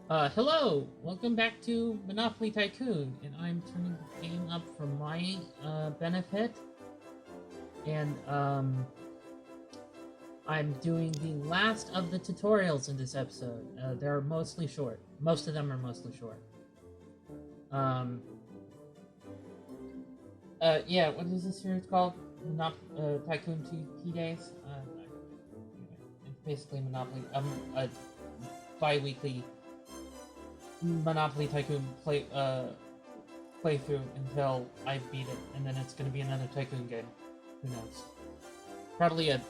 Hello! Welcome back to Monopoly Tycoon, and I'm turning the game up for my benefit. And I'm doing the last of the tutorials in this episode. They're mostly short. Most of them are mostly short. Um, yeah, what is this series called? Tycoon TP Days? It's basically Monopoly, a bi-weekly Monopoly Tycoon playthrough until I beat it, and then it's going to be another Tycoon game. Who knows? Probably a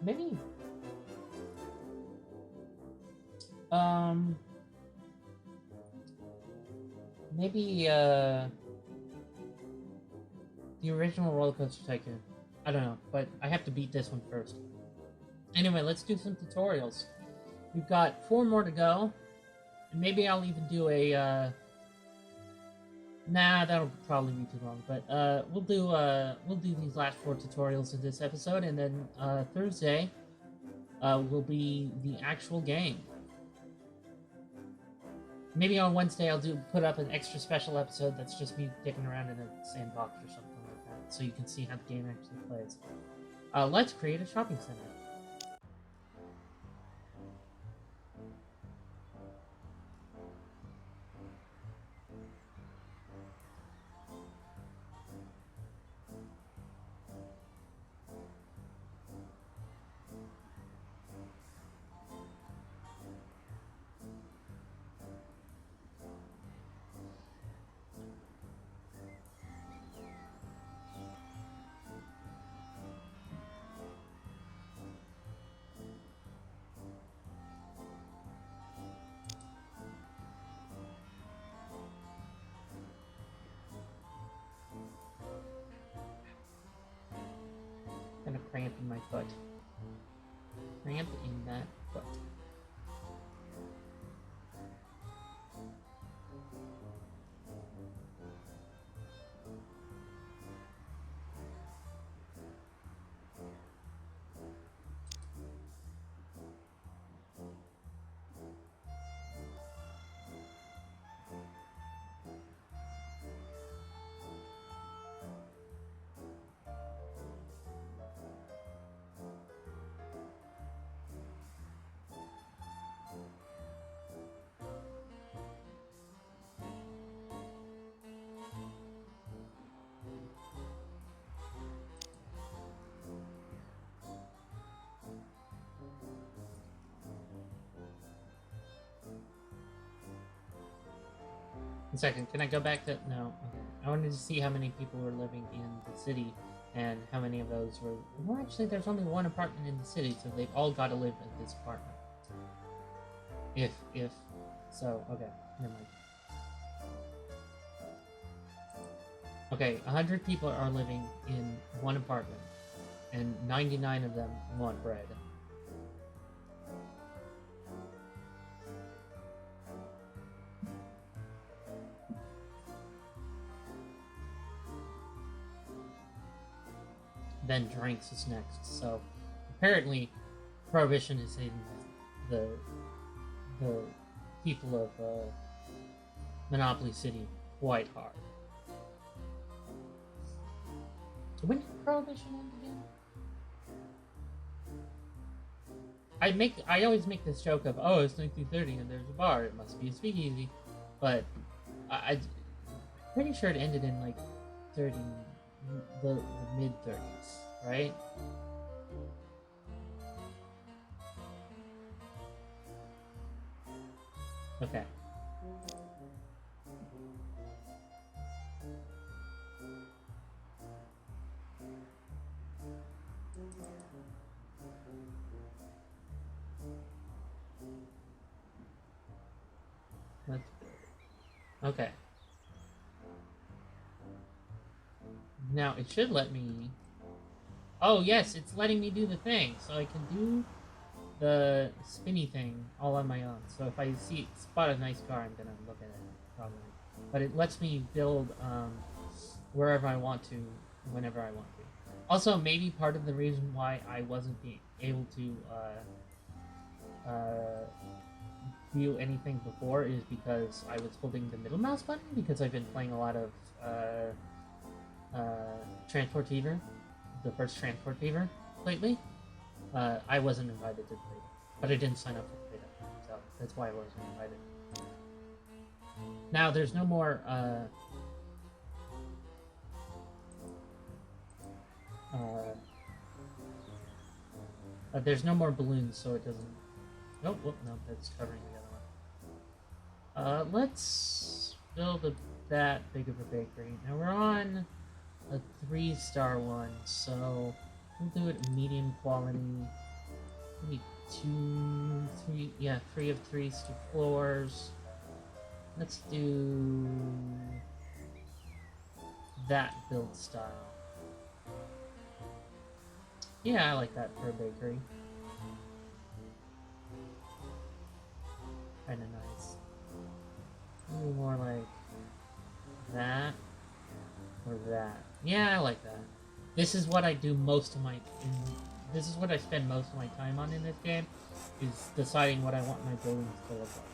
maybe um maybe the original Roller Coaster Tycoon. I don't know, but I have to beat this one first. Anyway, let's do some tutorials. We've got 4 more to go, and maybe I'll even do a nah, that'll probably be too long. But we'll do these last 4 tutorials in this episode, and then Thursday will be the actual game. Maybe on Wednesday I'll put up an extra special episode that's just me dicking around in a sandbox or something like that, so you can see how the game actually plays. Let's create a shopping center. Kind of cramp in my foot. Cramp in that foot. One second, can I go back to... No, okay. I wanted to see how many people were living in the city, and how many of those were... Well, actually, there's only one apartment in the city, so they've all got to live in this apartment. If... So, okay, never mind. Okay, 100 people are living in one apartment, and 99 of them want bread. Then drinks is next. So apparently, prohibition is in the the people of Monopoly City quite hard. So when did prohibition end again? I always make this joke of, oh, it's 1930 and there's a bar, it must be a speakeasy, but I'm pretty sure it ended in like 30 the mid 30s, right? Okay. Let's, okay. Now it should let me... Oh yes, it's letting me do the thing, so I can do the spinny thing all on my own. So if I spot a nice car, I'm gonna look at it probably. But it lets me build wherever I want to, whenever I want to. Also, maybe part of the reason why I wasn't able to view anything before is because I was holding the middle mouse button because I've been playing a lot of Transport Fever, the first Transport Fever lately. I wasn't invited to play it, but I didn't sign up to play it, so that's why I wasn't invited. Now there's no more there's no more balloons, so it doesn't. Nope, whoop, no, that's covering the other one. Let's build that big of a bakery. Now we're on a 3-star one, so we'll do it medium quality. Maybe 2, 3, yeah, 3 of 3 floors. Let's do that build style. Yeah, I like that for a bakery. Kinda nice. Maybe more like that or that. Yeah, I like that. This is what I do most of my... this is what I spend most of my time on in this game, is deciding what I want my buildings to look like.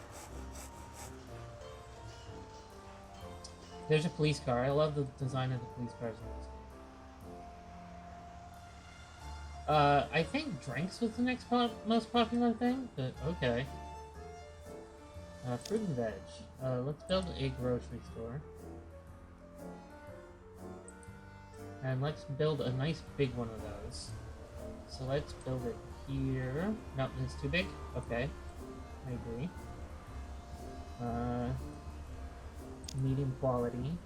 There's a police car. I love the design of the police cars in this game. I think drinks was the next most popular thing, but okay. Fruit and veg. Let's build a grocery store. And let's build a nice big one of those. So let's build it here. No, it's too big? Okay. I agree. Medium quality.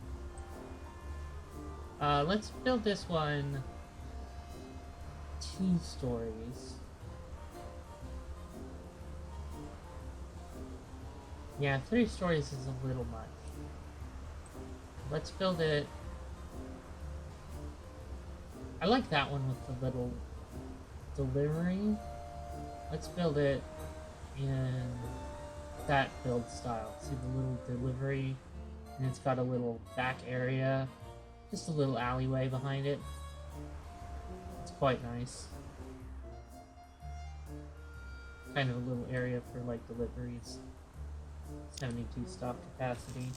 Let's build this one 2 stories. Yeah, 3 stories is a little much. Let's build it... I like that one with the little delivery. Let's build it in that build style. See the little delivery? And it's got a little back area. Just a little alleyway behind it. It's quite nice. Kind of a little area for like deliveries. 72 stop capacity.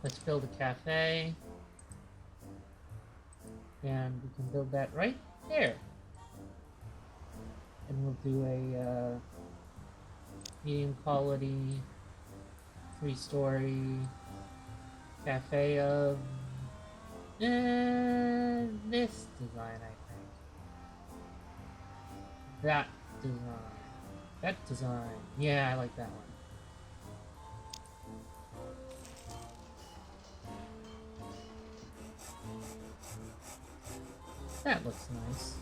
Let's build a cafe. And we can build that right there. And we'll do a medium quality 3-story cafe of this design, I think. That design. That design. Yeah, I like that one. That looks nice.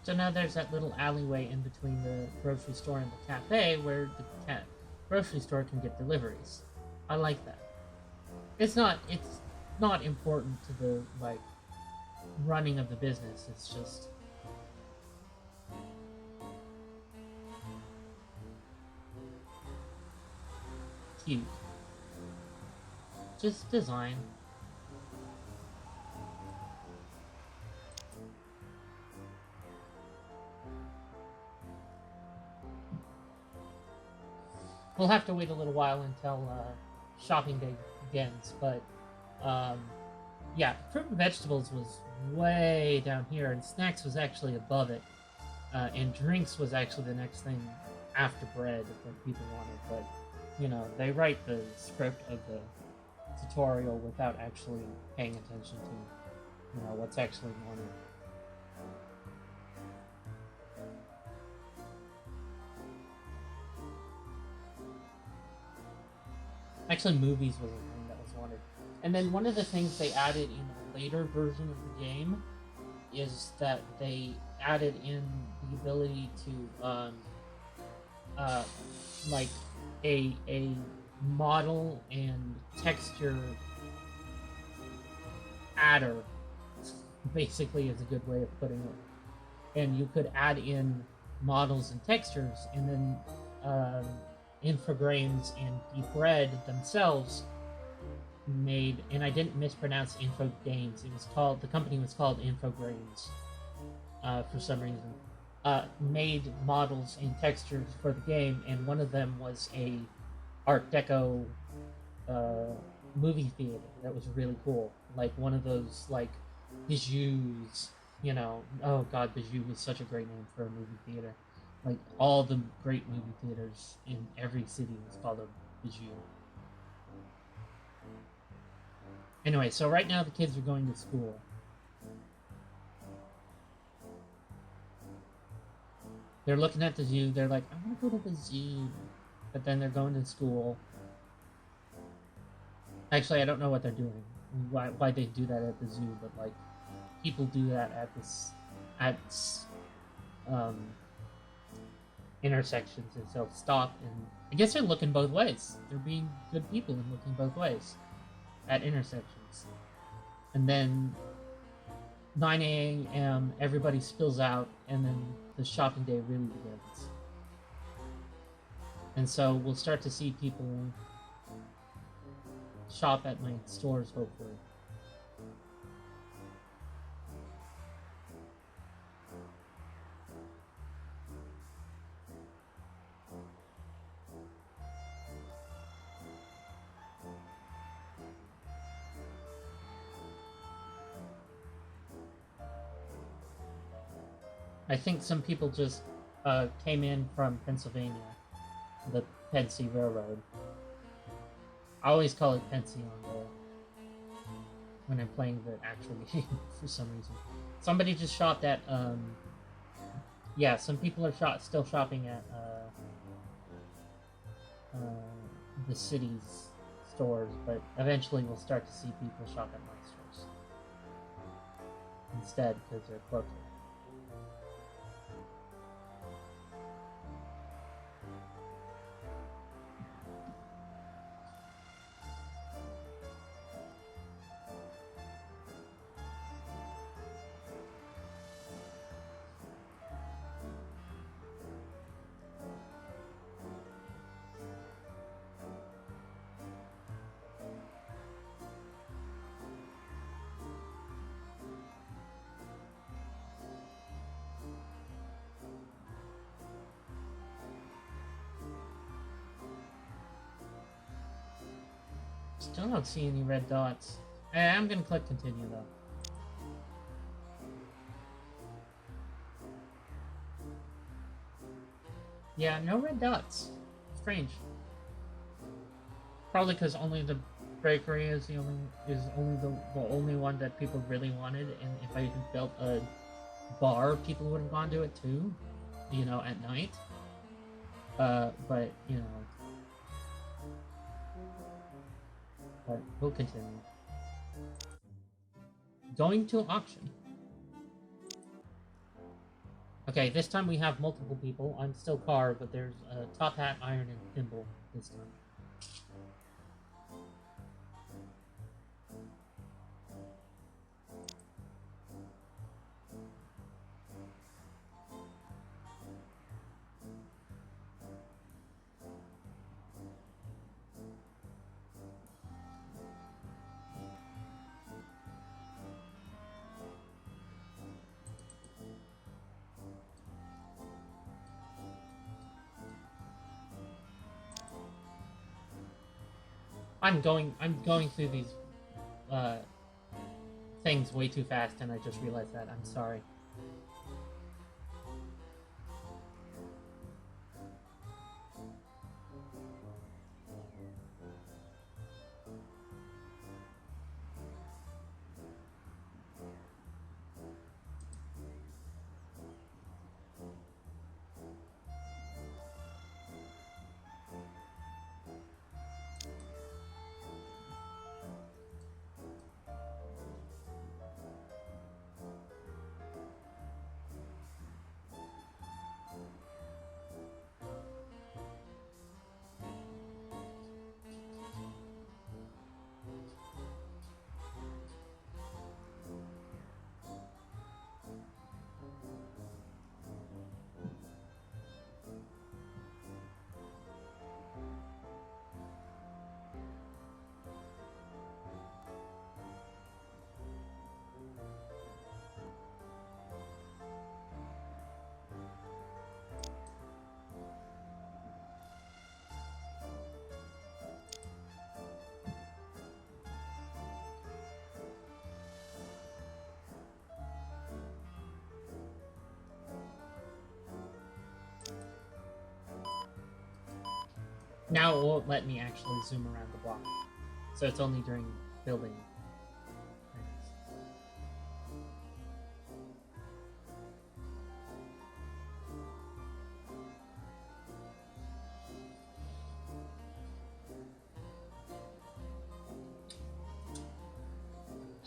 So now there's that little alleyway in between the grocery store and the cafe where the grocery store can get deliveries. I like that. It's not important to the, like, running of the business. It's just... cute. Just design. We'll have to wait a little while until shopping day begins, but yeah, fruit and vegetables was way down here, and snacks was actually above it, and drinks was actually the next thing after bread that people wanted, but, you know, they write the script of the tutorial without actually paying attention to, you know, what's actually wanted. Actually, movies was a thing that was wanted. And then one of the things they added in a later version of the game is that they added in the ability to uh, like a model and texture adder, basically, is a good way of putting it. And you could add in models and textures, and then Infogrames and Deep Red themselves made, and I didn't mispronounce Infogames. It was called, the company was called Infogrames for some reason. Made models and textures for the game, and one of them was a Art Deco movie theater that was really cool. Like one of those like Bijou's, you know. Oh god, Bijou was such a great name for a movie theater. Like all the great movie theaters in every city was called a Bijou. Anyway, so right now the kids are going to school. They're looking at the zoo. They're like, I want to go to the zoo. But then they're going to school. Actually, I don't know what they're doing. Why they do that at the zoo, but like people do that at intersections, and they'll stop, and I guess they're looking both ways. They're being good people and looking both ways at intersections. And then 9 a.m. everybody spills out, and then the shopping day really begins. And so we'll start to see people shop at my stores, hopefully. I think some people just came in from Pennsylvania, the Pensy Railroad. I always call it Pensy when I'm playing the actual game for some reason. Somebody just shopped at yeah, some people are still shopping at the city's stores, but eventually we'll start to see people shop at my stores instead because they're closer. Still don't see any red dots. I'm gonna click continue though. Yeah, no red dots. Strange. Probably because only the bakery is the only one that people really wanted, and if I had built a bar, people would have gone to it too, you know, at night. But you know. But we'll continue. Going to auction. Okay, this time we have multiple people. I'm still Car, but there's Top Hat, Iron, and Thimble this time. I'm going through these things way too fast, and I just realized that. I'm sorry. Now it won't let me actually zoom around the block. So it's only during building things.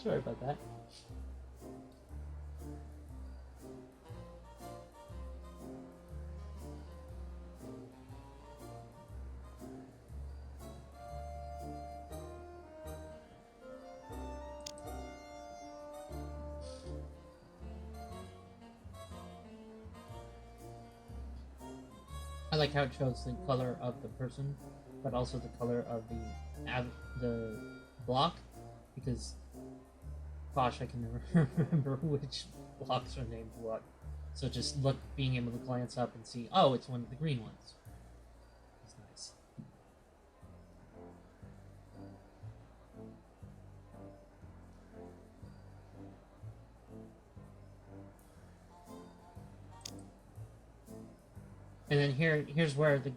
Sorry about that. I like how it shows the color of the person, but also the color of the block, because gosh, I can never remember which blocks are named what. So just being able to glance up and see, oh, it's one of the green ones. It's nice. And then here's where the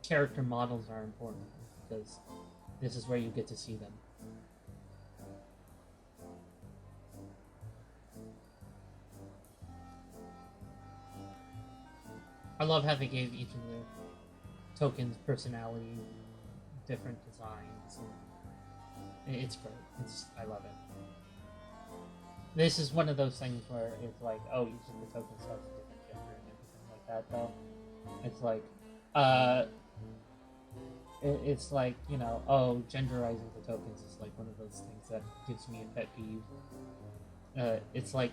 character models are important, because this is where you get to see them. I love how they gave each of the tokens personality, different designs. It's great. I love it. This is one of those things where it's like, oh, each of the tokens has a different gender and everything like that, though. It's like, it's like, you know, oh, genderizing the tokens is like one of those things that gives me a pet peeve. It's like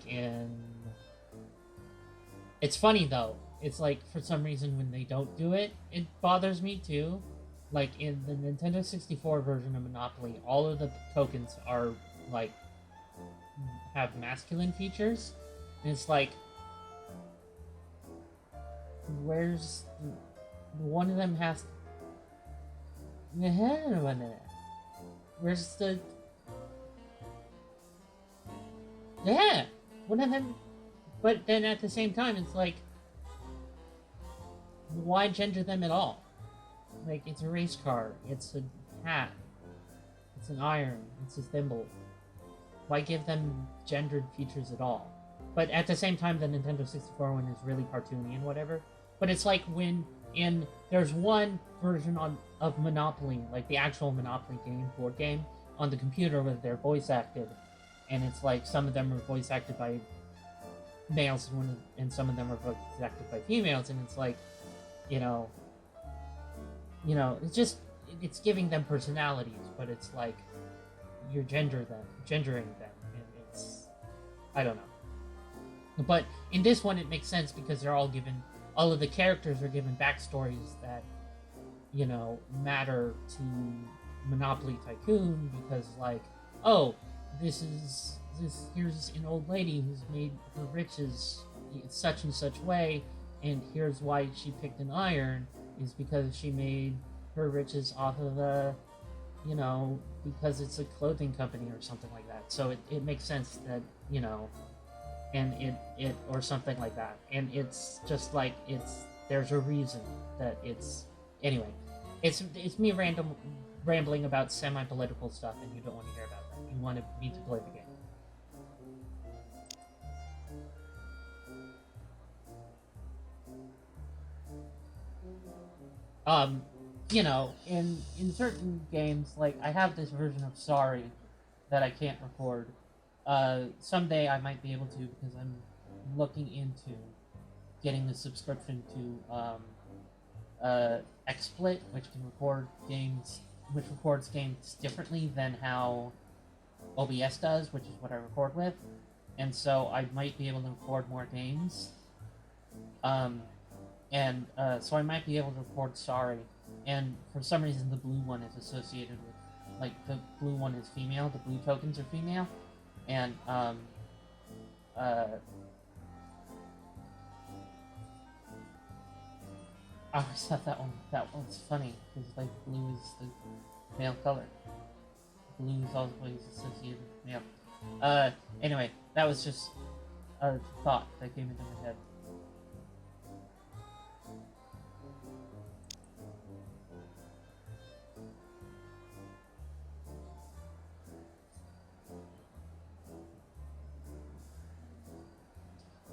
it's funny though. It's like, for some reason, when they don't do it, it bothers me too. Like in the Nintendo 64 version of Monopoly, all of the tokens are like have masculine features, and it's like, where's one of them has? Where's the? Yeah, one of them. But then at the same time, it's like, why gender them at all? Like, it's a race car, it's a hat, it's an iron, it's a thimble. Why give them gendered features at all? But at the same time, the Nintendo 64 one is really cartoony and whatever. But it's like when there's one version of Monopoly, like the actual Monopoly board game, on the computer where they're voice acted, and it's like some of them are voice acted by males and some of them are voice acted by females, and it's like, you know, it's giving them personalities, but it's like you're gendering them, and it's, I don't know. But in this one, it makes sense because they're all of the characters are given backstories that, you know, matter to Monopoly Tycoon, because like, oh, here's an old lady who's made her riches such and such way, and here's why she picked an iron, is because she made her riches off of you know, because it's a clothing company or something like that. So it makes sense that, you know, and it or something like that. And it's just like, there's a reason that it's, anyway, it's me rambling about semi-political stuff, and you don't want to hear about that. You want me to play the game. You know, in certain games, like, I have this version of Sorry that I can't record. Someday I might be able to, because I'm looking into getting the subscription to XSplit, which records games differently than how OBS does, which is what I record with. And so I might be able to record more games. So I might be able to record Sorry, and for some reason the blue one is associated with, like, the blue one is female, the blue tokens are female, and, I always thought that one's funny, because, like, blue is the male color. Blue is always associated with male. Anyway, that was just a thought that came into my head.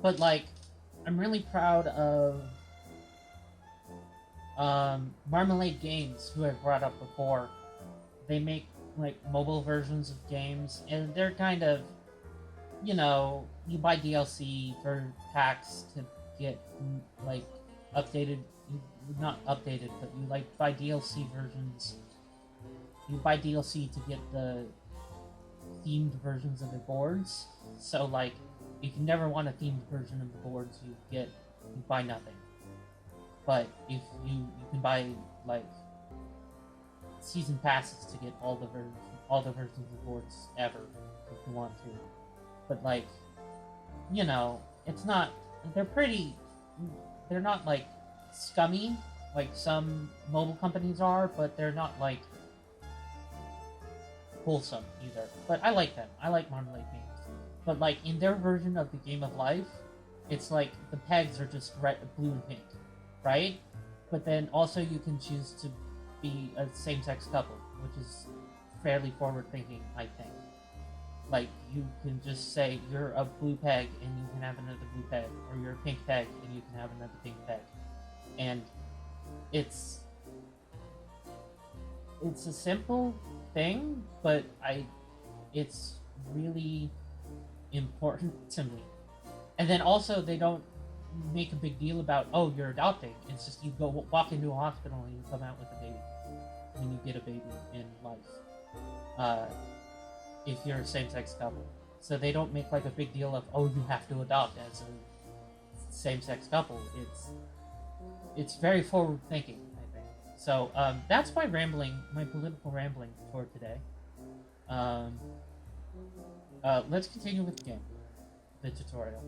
But like, I'm really proud of Marmalade Games, who I've brought up before. They make like mobile versions of games, and they're kind of, you buy DLC for packs to get like updated, not updated, but you like buy DLC versions. You buy DLC to get the themed versions of the boards. So like, if you never want a themed version of the boards, you buy nothing. But if you can buy like season passes to get all the versions of boards ever if you want to. But like, it's not. They're pretty. They're not like scummy like some mobile companies are, but they're not like wholesome either. But I like them. I like Marmalade games. But like in their version of the game of life, it's like the pegs are just red, blue, and pink, right? But then also you can choose to be a same-sex couple, which is fairly forward-thinking, I think. Like, you can just say you're a blue peg and you can have another blue peg, or you're a pink peg and you can have another pink peg. And it's a simple thing, but it's really important to me. And then also they don't make a big deal about, oh, you're adopting. It's just you go walk into a hospital and you come out with a baby, and you get a baby in life. If you're a same-sex couple, so they don't make like a big deal of, oh, you have to adopt as a same-sex couple. It's very forward-thinking, I think. So that's my political rambling for today. Let's continue with the game, the tutorial.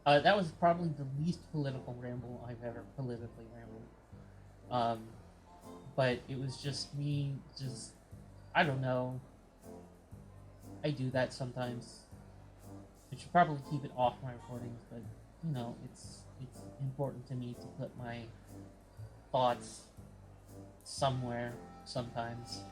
That was probably the least political ramble I've ever politically rambled. But it was just me, I don't know. I do that sometimes. I should probably keep it off my recordings, but, it's important to me to put my thoughts somewhere sometimes.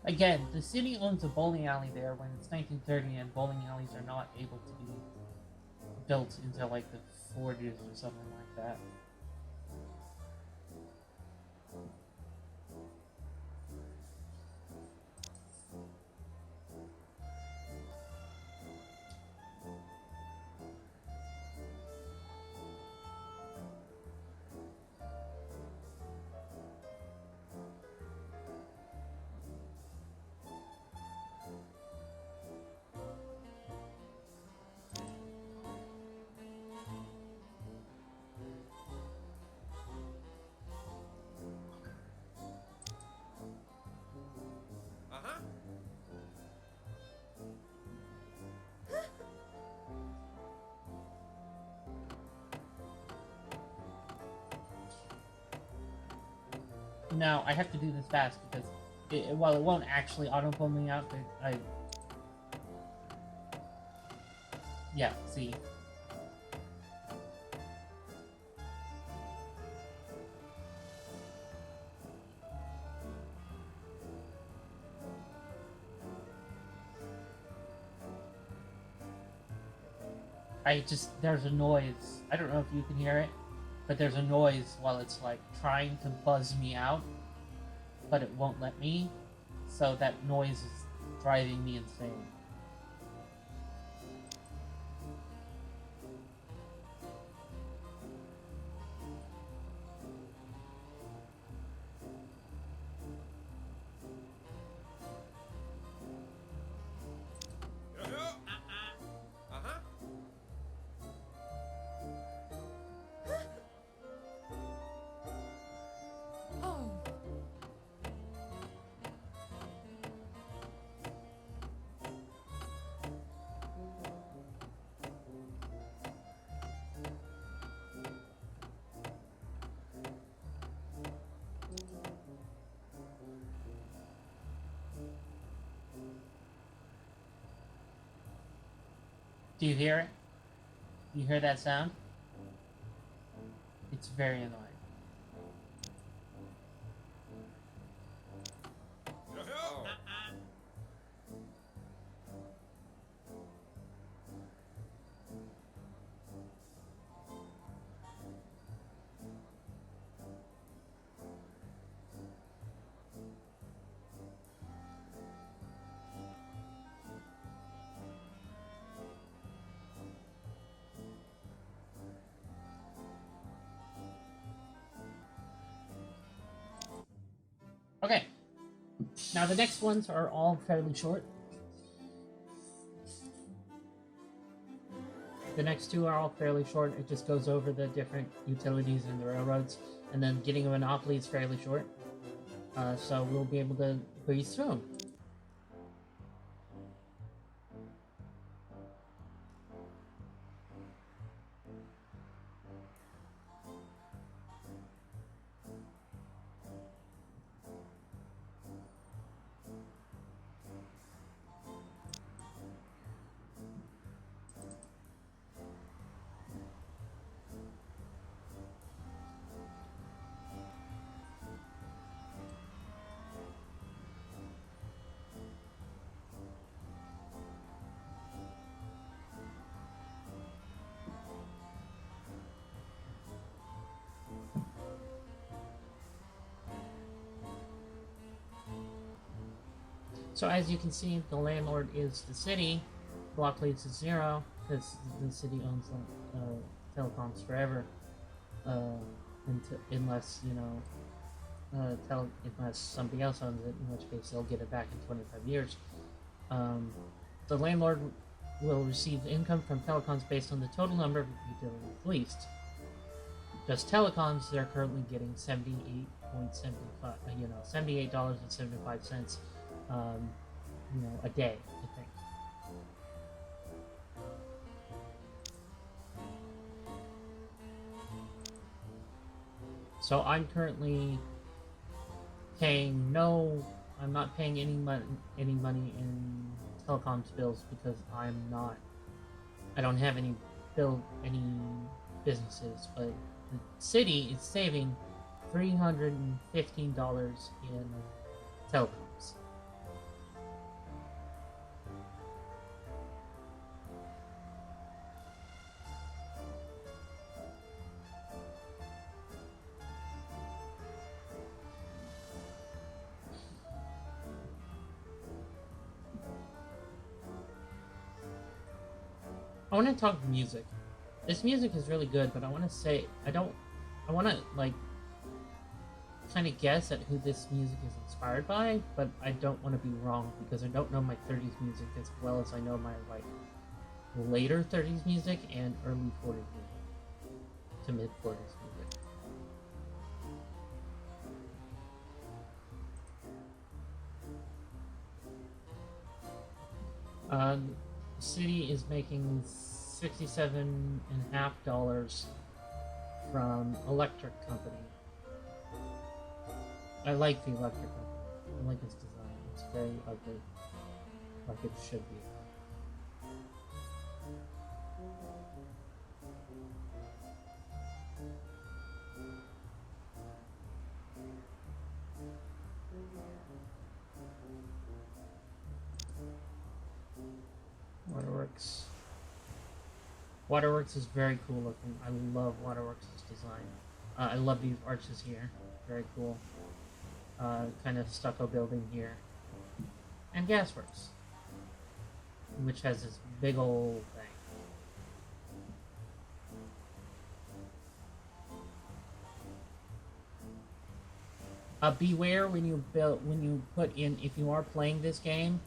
Again, the city owns a bowling alley there when it's 1930 and bowling alleys are not able to be built until like the 40s or something like that. Now, I have to do this fast because, it won't actually auto-pull me out, but yeah, see. There's a noise. I don't know if you can hear it, but there's a noise while it's like trying to buzz me out, but it won't let me, so that noise is driving me insane. Do you hear it? Do you hear that sound? It's very annoying. Okay. Now the next ones are all fairly short. The next two are all fairly short. It just goes over the different utilities and the railroads, and then getting a monopoly is fairly short. So we'll be able to breeze through them. So as you can see, the landlord is the city. Block leads to 0 because the city owns telecoms forever, unless unless somebody else owns it, in which case they'll get it back in 25 years. The landlord will receive income from telecoms based on the total number of utilities leased. Just telecoms, they're currently getting $78.75, $78.75. A day, I think. So I'm currently paying I'm not paying any money in telecoms bills because I don't have any businesses, but the city is saving $315 in telecoms. I want to talk music. This music is really good, but I want to say I want to kind of guess at who this music is inspired by, but I don't want to be wrong because I don't know my 30s music as well as I know my later 30s music and early 40s music to mid 40s music. The city is making $67.50 from electric company. I like the electric company. I like its design. It's very ugly, like it should be. Waterworks. Waterworks is very cool looking. I love Waterworks' design. I love these arches here. Very cool. Kind of stucco building here. And Gasworks, which has this big old thing. Beware when you put in, if you are playing this game,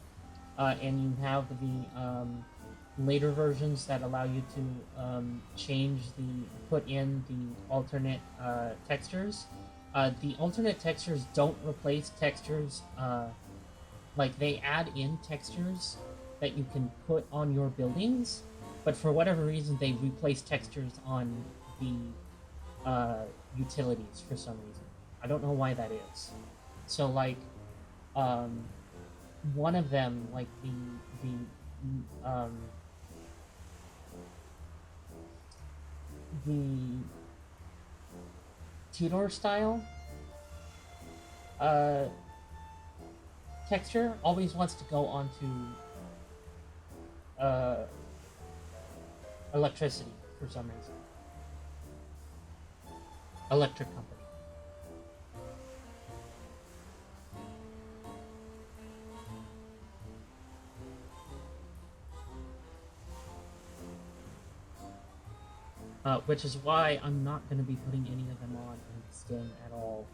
and you have the later versions that allow you to put in the alternate textures. The alternate textures don't replace textures, they add in textures that you can put on your buildings, but for whatever reason they replace textures on the utilities for some reason. I don't know why that is. So one of them, the Tudor style uh, texture always wants to go onto uh, electricity for some reason. Electric company. Which is why I'm not going to be putting any of them on in this game at all,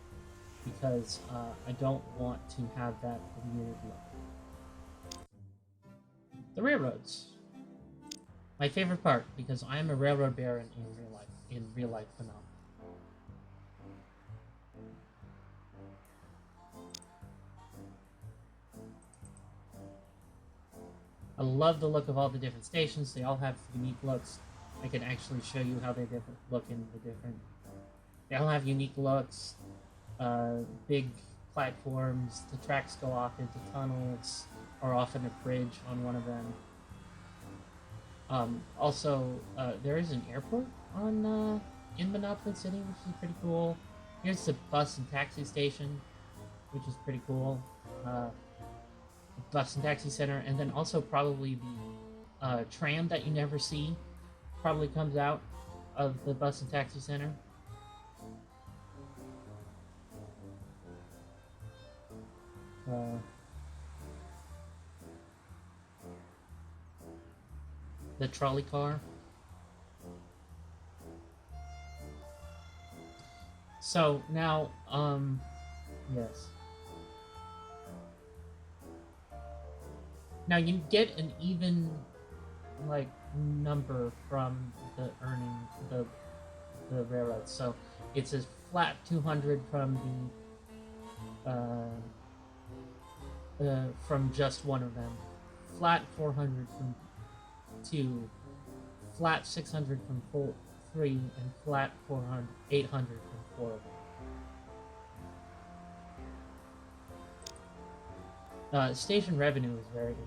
because I don't want to have that weird look. The railroads. My favorite part, because I am a railroad baron in real life phenomenon. I love the look of all the different stations. They all have unique looks. I can actually show you how they look in the different... They all have unique looks. Big platforms. The tracks go off into tunnels, or off in a bridge on one of them. Also, there is an airport on in Monopoly City, which is pretty cool. Here's the bus and taxi station, which is pretty cool. Bus and taxi center, and then also probably the tram that you never see probably comes out of the bus and taxi center. The trolley car. So now, yes. Now you get an even, like, number from the railroad. So it's a flat 200 from from just one of them, flat 400 from 2, flat 600 from 3, and flat 800 from 4 of them. Station revenue is very interesting.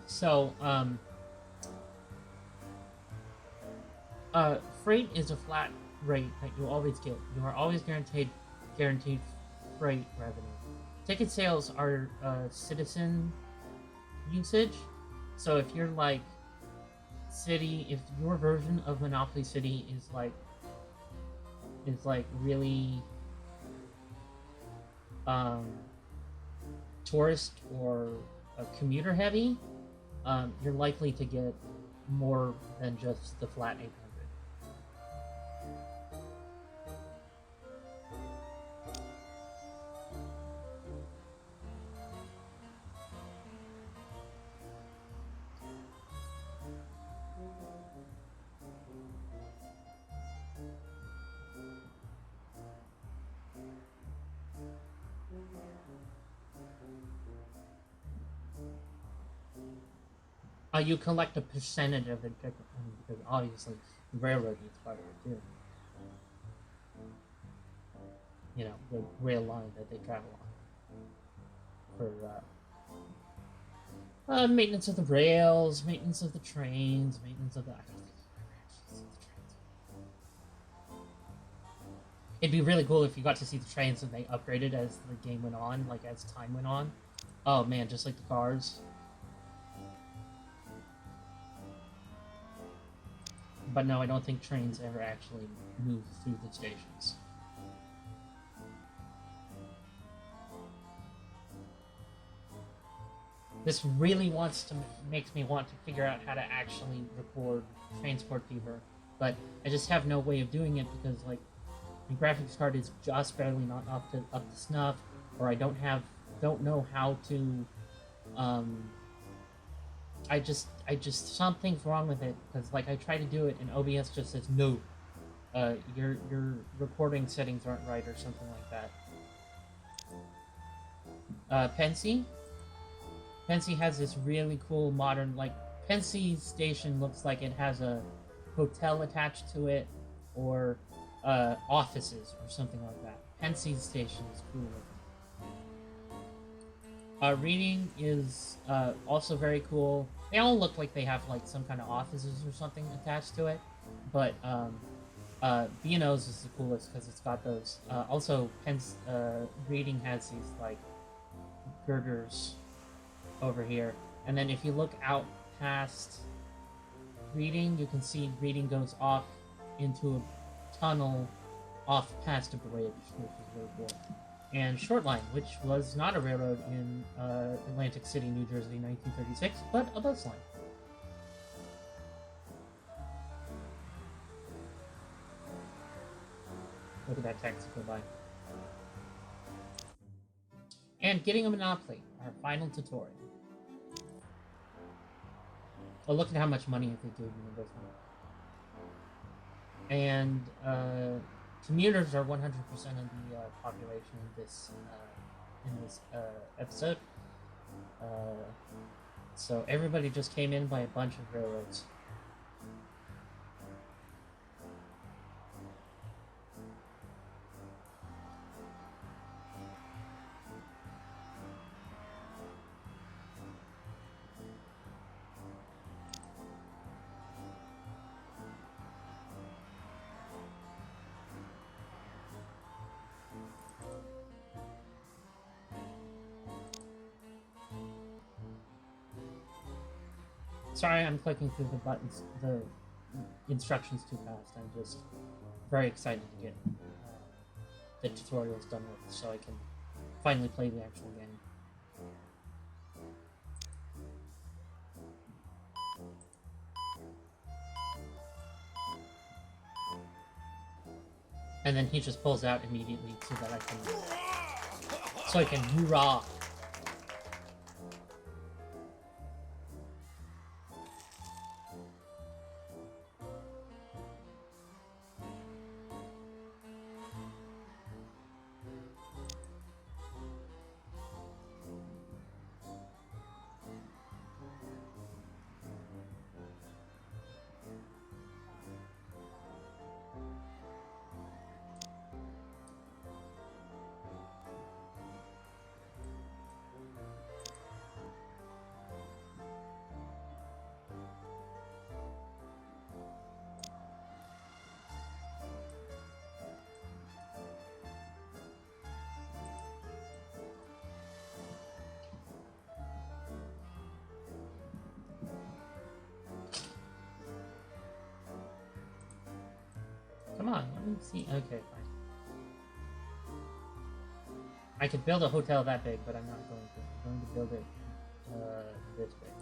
So, freight is a flat rate that you always get. You are always guaranteed freight revenue. Ticket sales are citizen usage. So if you're like if your version of Monopoly City is like really tourist or commuter heavy, you're likely to get more than just the flat 800. You collect a percentage of the ticket, because obviously the railroad needs part of it too. You know, the rail line that they travel on. For maintenance of the rails, maintenance of the trains, maintenance of the... It'd be really cool if you got to see the trains and they upgraded as the game went on, like as time went on. Oh man, just like the cars. But no, I don't think trains ever actually move through the stations. This really makes me want to figure out how to actually record Transport Fever, but I just have no way of doing it because, like, my graphics card is just barely not up to snuff, or I don't know how to, I just something's wrong with it, because like I try to do it and OBS just says no, your recording settings aren't right or something like that. Pensy, Pensy has this really cool modern, like, Pensy Station looks like it has a hotel attached to it, or offices, or something like that. Pensy Station is cool looking. Reading is also very cool. They all look like they have like some kind of offices or something attached to it, but B&O's is the coolest because it's got those. Also, Reading has these like girders over here, and then if you look out past Reading, you can see Reading goes off into a tunnel off past a bridge, which is really cool. And Shortline, which was not a railroad in Atlantic City, New Jersey, 1936, but a bus line. Look at that taxi go by. And getting a Monopoly, our final tutorial. Oh, look at how much money they gave me in this one. And commuters are 100% of the population in this episode. So everybody just came in by a bunch of railroads. Sorry, I'm clicking through the buttons, the instructions too fast. I'm just very excited to get the tutorials done with, so I can finally play the actual game. And then he just pulls out immediately so that I can hoorah. Come on, let me see. Okay, fine. I could build a hotel that big, but I'm not going to. I'm going to build it this big.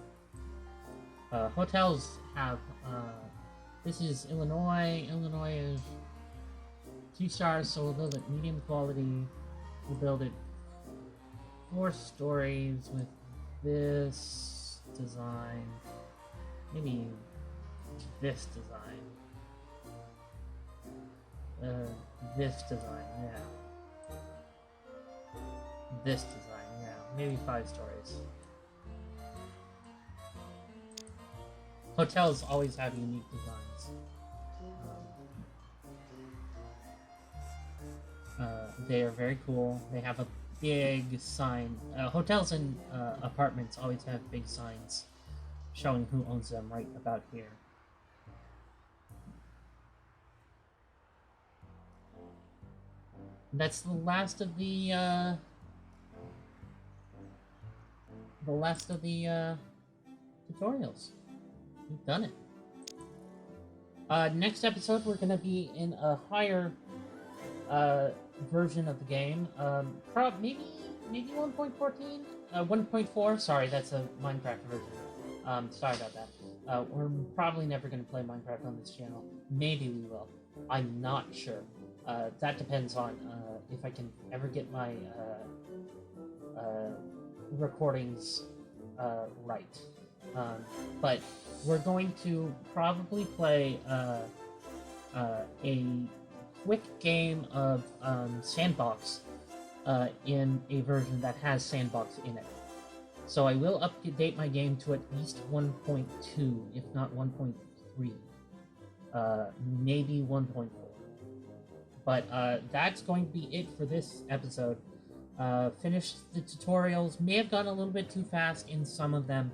Hotels have, this is Illinois. Illinois is 2 stars, so we'll build it medium quality. We'll build it 4 stories with this design. Maybe this design. This design, yeah. This design, yeah. Maybe 5 stories. Hotels always have unique designs. They are very cool. They have a big sign. Hotels and apartments always have big signs showing who owns them right about here. That's the last of the tutorials. We've done it. Next episode, we're gonna be in a higher version of the game. Maybe 1.14, 1.4. Sorry, that's a Minecraft version. Sorry about that. We're probably never gonna play Minecraft on this channel. Maybe we will. I'm not sure. That depends on if I can ever get my recordings right. But we're going to probably play a quick game of Sandbox in a version that has Sandbox in it. So I will update my game to at least 1.2, if not 1.3. Maybe 1.4. But that's going to be it for this episode. Finished the tutorials. May have gone a little bit too fast in some of them,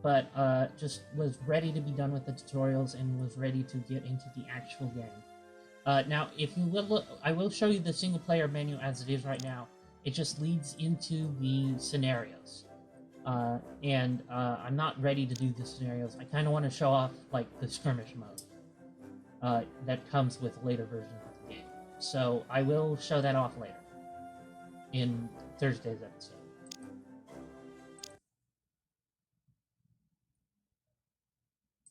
but just was ready to be done with the tutorials and was ready to get into the actual game. Now, if you will look, I will show you the single-player menu as it is right now. It just leads into the scenarios. And I'm not ready to do the scenarios. I kind of want to show off, like, the skirmish mode that comes with later versions of the game. So I will show that off later in Thursday's episode.